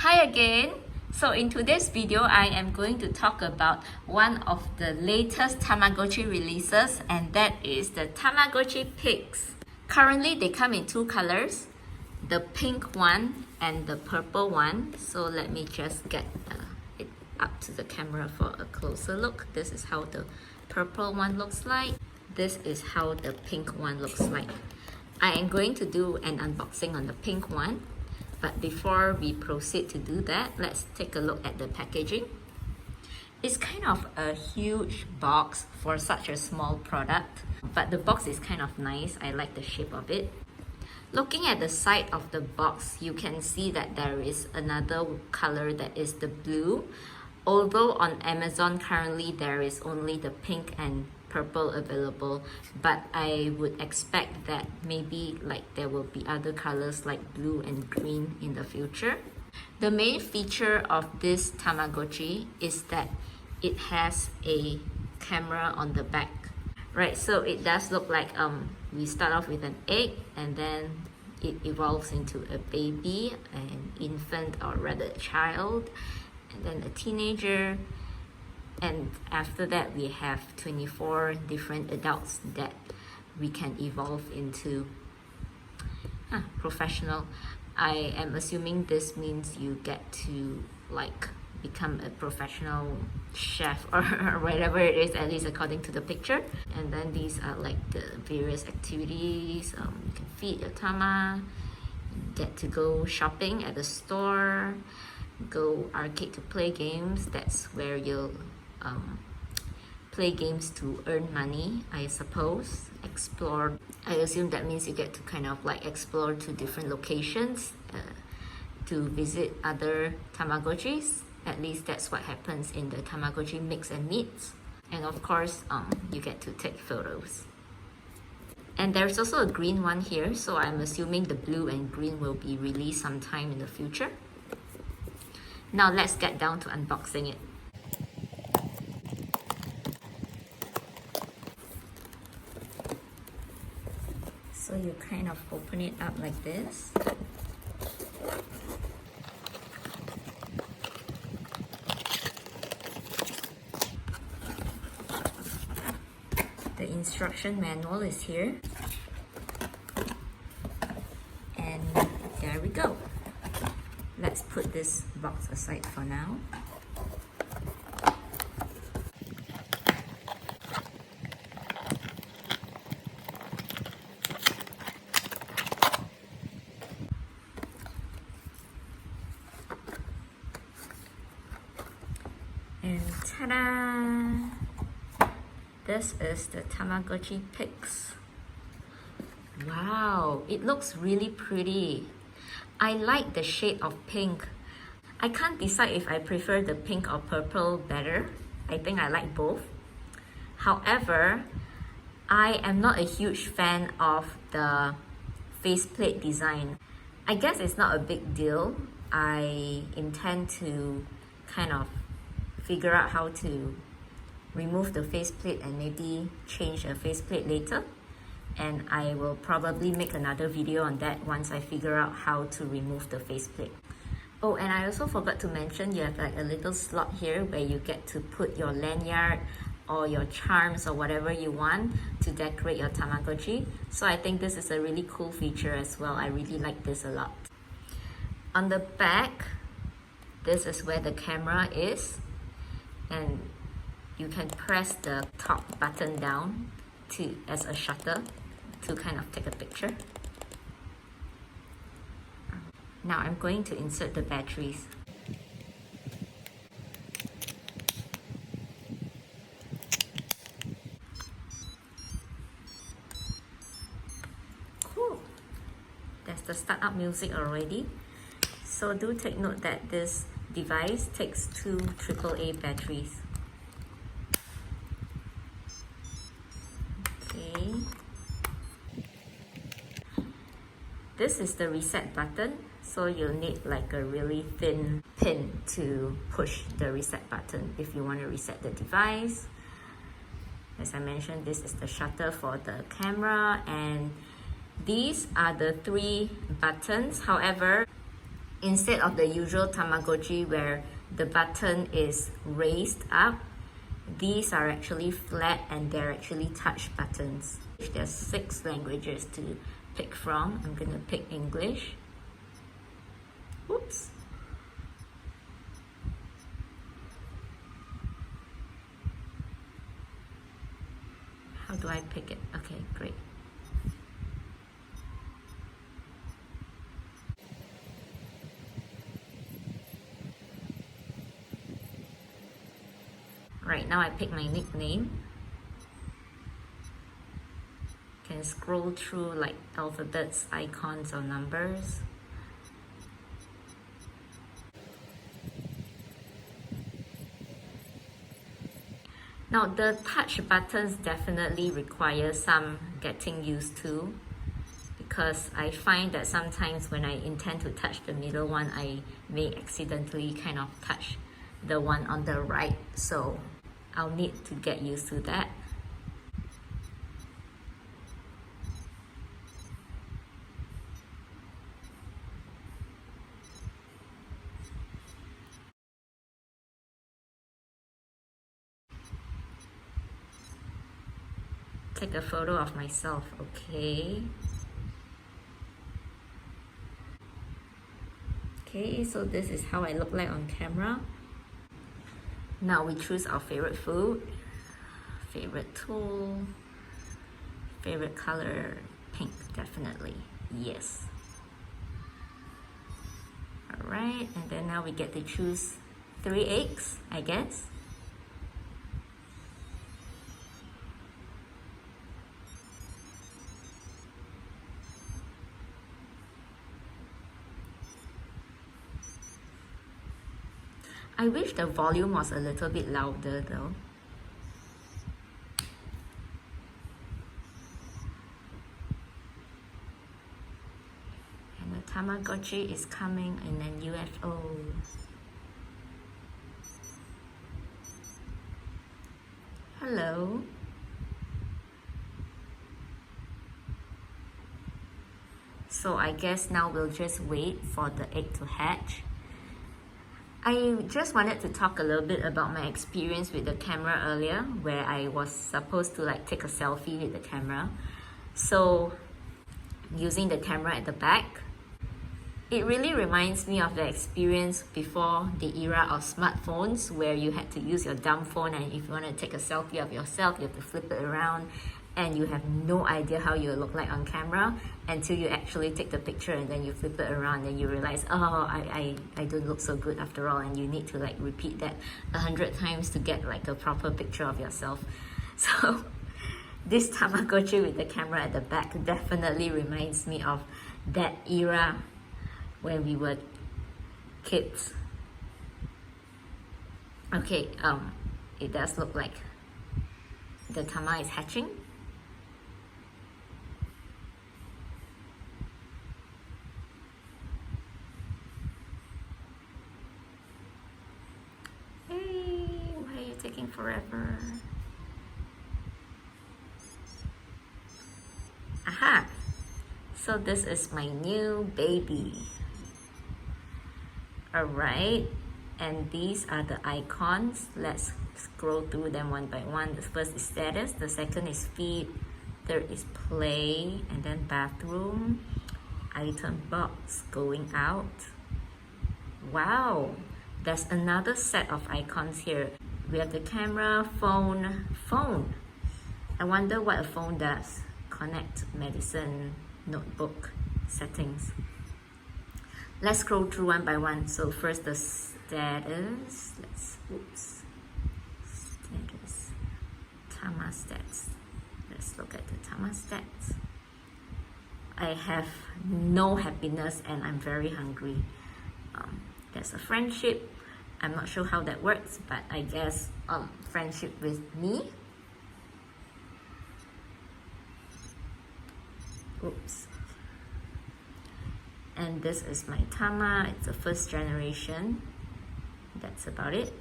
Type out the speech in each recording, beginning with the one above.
Hi again! So in today's video, I am going to talk about one of the latest Tamagotchi releases, and that is the Tamagotchi Pigs. Currently, they come in two colors, the pink one and the purple one. So let me just get it up to the camera for a closer look. This is how the purple one looks like. This is how the pink one looks like. I am going to do an unboxing on the pink one. But before we proceed to do that, let's take a look at the packaging. It's kind of a huge box for such a small product, but the box is kind of nice. I like the shape of it. Looking at the side of the box, you can see that there is another color that is the blue. Although on Amazon currently there is only the pink and purple available, but I would expect that maybe there will be other colors like blue and green in the future. The main feature of this Tamagotchi is that it has a camera on the back. Right, so it does look like we start off with an egg and then it evolves into a baby, an infant, or rather a child, and then a teenager. And after that, we have 24 different adults that we can evolve into professional. I am assuming this means you get to become a professional chef or whatever it is, at least according to the picture. And then these are the various activities. You can feed your tama, get to go shopping at the store, go arcade to play games. That's where you'll play games to earn money, I suppose. Explore, I assume that means you get to kind of explore to different locations to visit other Tamagotchis. At least that's what happens in the Tamagotchi Mix and Meets. And of course, you get to take photos. And there's also a green one here, so I'm assuming the blue and green will be released sometime in the future. Now let's get down to unboxing it. So you kind of open it up like this. The instruction manual is here. And there we go. Let's put this box aside for now. And ta-da! This is the Tamagotchi Pigs. Wow, it looks really pretty. I like the shade of pink. I can't decide if I prefer the pink or purple better. I think I like both. However, I am not a huge fan of the faceplate design. I guess it's not a big deal. I intend to kind of figure out how to remove the faceplate and maybe change a faceplate later. And I will probably make another video on that once I figure out how to remove the faceplate. Oh, and I also forgot to mention you have a little slot here where you get to put your lanyard or your charms or whatever you want to decorate your Tamagotchi. So I think this is a really cool feature as well. I really like this a lot. On the back, this is where the camera is. And you can press the top button down as a shutter to kind of take a picture. Now I'm going to insert the batteries. Cool. That's the startup music already. So do take note that this device takes 2 AAA batteries. Okay. This is the reset button, so you'll need a really thin pin to push the reset button if you want to reset the device. As I mentioned, this is the shutter for the camera, and these are the 3 buttons. However, Instead of the usual Tamagotchi where the button is raised up, these are actually flat and they're actually touch buttons. There's 6 languages to pick from. I'm gonna pick English. Oops. How do I pick it? Okay, great. Right, now I pick my nickname. Can scroll through like alphabets, icons, or numbers. Now the touch buttons definitely require some getting used to, because I find that sometimes when I intend to touch the middle one, I may accidentally kind of touch the one on the right, so I'll need to get used to that. Take a photo of myself, okay. Okay, so this is how I look like on camera. Now we choose our favorite food, favorite tool, favorite color, pink, definitely, yes. Alright, and then now we get to choose 3 eggs, I guess. I wish the volume was a little bit louder though. And the Tamagotchi is coming in an UFO. Hello. So I guess now we'll just wait for the egg to hatch. I just wanted to talk a little bit about my experience with the camera earlier, where I was supposed to like take a selfie with the camera. So using the camera at the back, it really reminds me of the experience before the era of smartphones, where you had to use your dumb phone, and if you want to take a selfie of yourself, you have to flip it around and you have no idea how you look like on camera until you actually take the picture, and then you flip it around and you realize, oh, I don't look so good after all, and you need to like repeat that 100 times to get like a proper picture of yourself. So this Tamagotchi with the camera at the back definitely reminds me of that era when we were kids. Okay, it does look like the Tama is hatching. Taking forever. Aha! So this is my new baby. Alright, and these are the icons. Let's scroll through them one by one. The first is status, the second is feed, third is play, and then bathroom, item box, going out. Wow! There's another set of icons here. We have the camera, phone. I wonder what a phone does. Connect, medicine, notebook, settings. Let's scroll through one by one. So first the status. Status. Tama stats. Let's look at the Tama stats. I have no happiness and I'm very hungry. There's a friendship. I'm not sure how that works, but I guess friendship with me. Oops. And this is my Tama. It's a first generation. That's about it.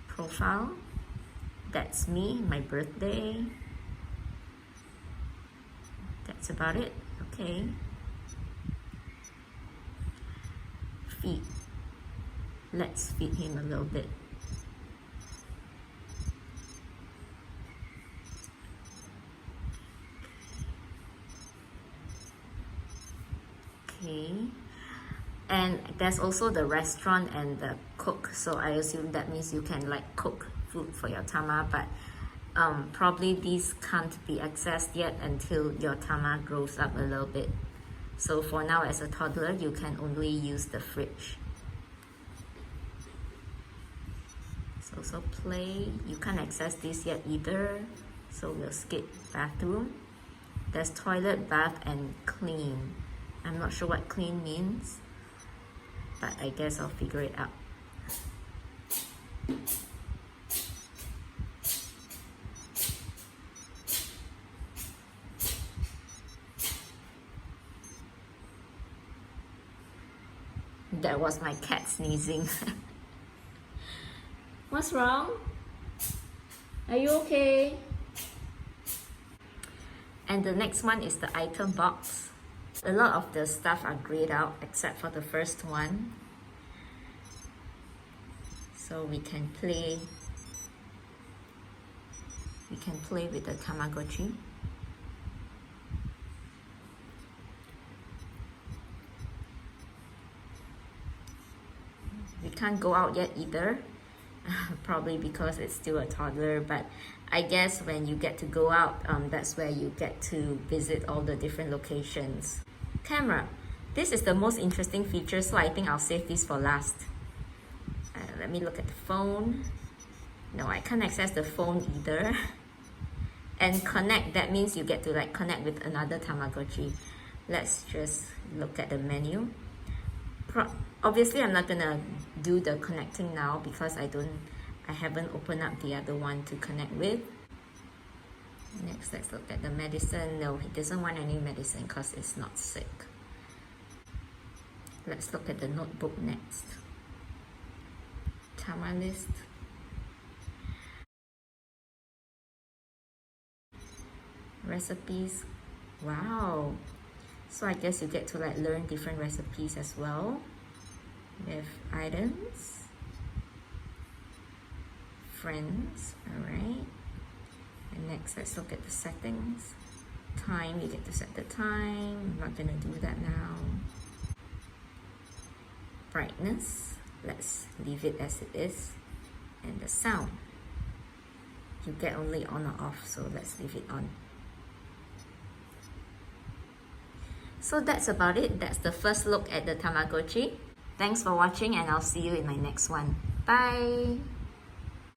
Profile. That's me, my birthday. That's about it. Okay. Let's feed him a little bit. Okay. And there's also the restaurant and the cook, so I assume that means you can like cook food for your Tama, but probably these can't be accessed yet until your Tama grows up a little bit. So for now, as a toddler, you can only use the fridge. So play, you can't access this yet either, so we'll skip bathroom. There's toilet, bath, and clean. I'm not sure what clean means, but I guess I'll figure it out. That was my cat sneezing. What's wrong? Are you okay? And the next one is the item box. A lot of the stuff are grayed out except for the first one. So we can play with the Tamagotchi. We can't go out yet either. Probably because it's still a toddler, but I guess when you get to go out, that's where you get to visit all the different locations. Camera. This is the most interesting feature, so I think I'll save this for last. Let me look at the phone. No, I can't access the phone either. And connect, that means you get to like connect with another Tamagotchi. Let's just look at the menu. Obviously, I'm not gonna do the connecting now because I haven't opened up the other one to connect with. Next, let's look at the medicine. No, he doesn't want any medicine because it's not sick. Let's look at the notebook next. Tama list. Recipes. Wow. So I guess you get to like learn different recipes as well. We have items, friends, alright. And next, let's look at the settings. Time, you get to set the time. I'm not gonna do that now. Brightness, let's leave it as it is. And the sound, you get only on or off, so let's leave it on. So that's about it. That's the first look at the Tamagotchi. Thanks for watching, and I'll see you in my next one. Bye!